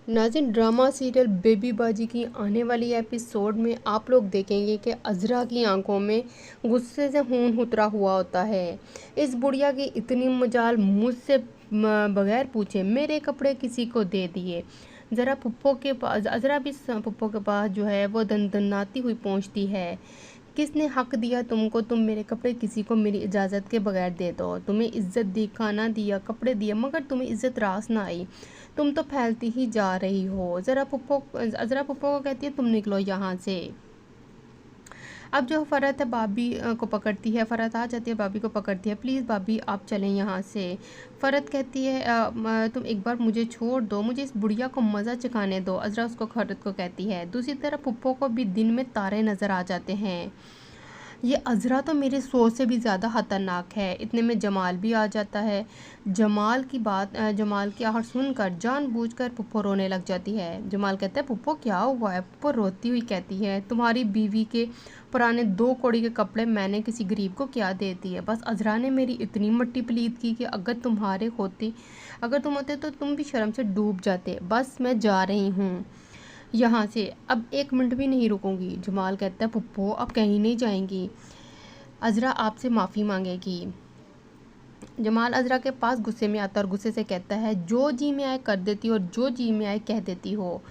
नाज़रीन, drama serial baby बाजी की आने वाली एपिसोड में आप लोग देखेंगे कि अज़रा की आंखों में गुस्से से खून उतरा हुआ होता है। इस बुढ़िया की इतनी मजाल, मुझसे बगैर पूछे मेरे कपड़े किसी को दे दिए। ज़रा पुप्पो के पास, अज़रा भी पुप्पो के पास जो है वो दनदनाती हुई पहुंचती है। किसने हक दिया तुमको? तुम मेरे कपड़े किसी को मेरी इजाज़त के बगैर दे दो। तुम्हें इज्जत दी, खाना दिया, कपड़े दिए, मगर तुम्हें इज्जत रास ना आई। तुम तो फैलती ही जा रही हो। ज़रा पुप्पो को कहती है तुम निकलो यहाँ से। अब जो फ़रत है भाभी को पकड़ती है। फ़रत आ जाती है, भाभी को पकड़ती है। प्लीज़ भाभी आप चलें यहाँ से। फ़रत कहती है तुम एक बार मुझे छोड़ दो, मुझे इस बुढ़िया को मज़ा चखाने दो। अज़रा उसको फ़रत को कहती है। दूसरी तरफ पुप्पो को भी दिन में तारे नज़र आ जाते हैं। ये अज़रा तो मेरे सोच से भी ज़्यादा ख़तरनाक है। इतने में जमाल भी आ जाता है। जमाल की आहट सुनकर जानबूझकर पुप्पो रोने लग जाती है। जमाल कहता है पुप्पो क्या हुआ है? पुप्पो रोती हुई कहती है तुम्हारी बीवी के पुराने 2 कौड़ी के कपड़े मैंने किसी गरीब को क्या दे दिए। बस अज़रा ने मेरी इतनी मट्टी पलीत की कि अगर तुम होते तो तुम भी शर्म से डूब जाते। बस मैं जा रही हूँ यहाँ से, अब 1 मिनट भी नहीं रुकूंगी। जमाल कहता है पुप्पो अब कहीं नहीं जाएंगी, अज़रा आपसे माफ़ी मांगेगी। जमाल अज़रा के पास गुस्से में आता है और गुस्से से कहता है जो जी में आए कर देती हो और जो जी में आए कह देती हो।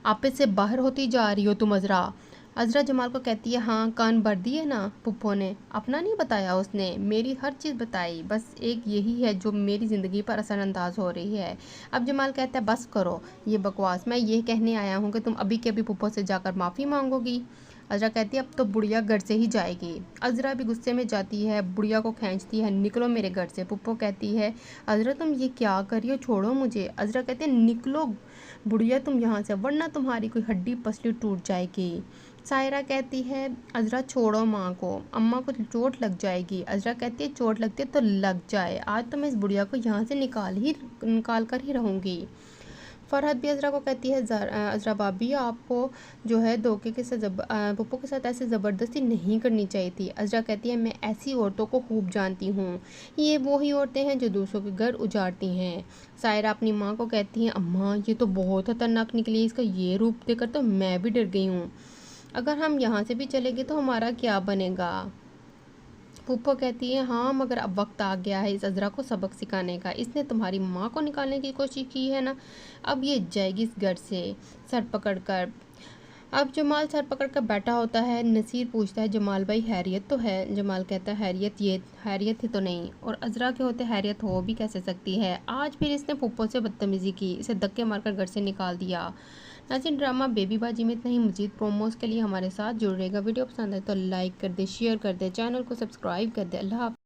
आपे से बाहर होती जा रही हो तुम अज़रा। अज़रा जमाल को कहती है हाँ, कान भर दिए ना पुप्पो ने? अपना नहीं बताया उसने, मेरी हर चीज़ बताई। बस एक यही है जो मेरी ज़िंदगी पर असरअंदाज हो रही है। अब जमाल कहता है बस करो ये बकवास, मैं ये कहने आया हूँ कि तुम अभी के अभी पुप्पो से जाकर माफ़ी मांगोगी। अज़रा कहती है अब तो बुढ़िया घर से ही जाएगी। अज़रा भी गुस्से में जाती है, बुढ़िया को खींचती है निकलो मेरे घर से। पुप्पो कहती है अज़रा तुम ये क्या कर रही हो, छोड़ो मुझे। अज़रा कहती है निकलो बुढ़िया तुम यहाँ से, वरना तुम्हारी कोई हड्डी पसली टूट जाएगी। सायरा कहती है अज़रा छोड़ो माँ को, अम्मा को चोट लग जाएगी। अज़रा कहती है चोट लगती है तो लग जाए, आज तो मैं इस बुढ़िया को यहाँ से निकाल कर ही रहूँगी। फरहत भी अज़रा को कहती है अज़रा भाभी आपको जो है धोखे के साथ पुप्पो के साथ ऐसे ज़बरदस्ती नहीं करनी चाहिए थी। अज़रा कहती है मैं ऐसी औरतों को खूब जानती हूँ, ये वही औरतें हैं जो दूसरों के घर उजाड़ती हैं। सायरा अपनी माँ को कहती है अम्मा ये तो बहुत खतरनाक निकली, इसका ये रूप देखकर तो मैं भी डर गई हूँ। अगर हम यहाँ से भी चले गए तो हमारा क्या बनेगा? पुप्पो कहती है हाँ, मगर अब वक्त आ गया है इस अज़रा को सबक सिखाने का। इसने तुम्हारी माँ को निकालने की कोशिश की है ना, अब ये जाएगी इस घर से सर पकड़ कर। अब जमाल सर पकड़ कर बैठा होता है। नसीर पूछता है जमाल भाई हैरियत तो है? जमाल कहता है हैरियत ही तो नहीं, और अज़रा के होते हैरियत हो भी कैसे सकती है। आज फिर इसने पुप्पो से बदतमीज़ी की, इसे धक्के मारकर घर से निकाल दिया। नाज़रीन, ड्रामा बेबी बाजी में इतना ही। मज़ीद प्रोमोज़ के लिए हमारे साथ जुड़ रहेगा। वीडियो पसंद है तो लाइक कर दे, शेयर कर दे, चैनल को सब्सक्राइब कर दे। अल्लाह हाफ़िज़।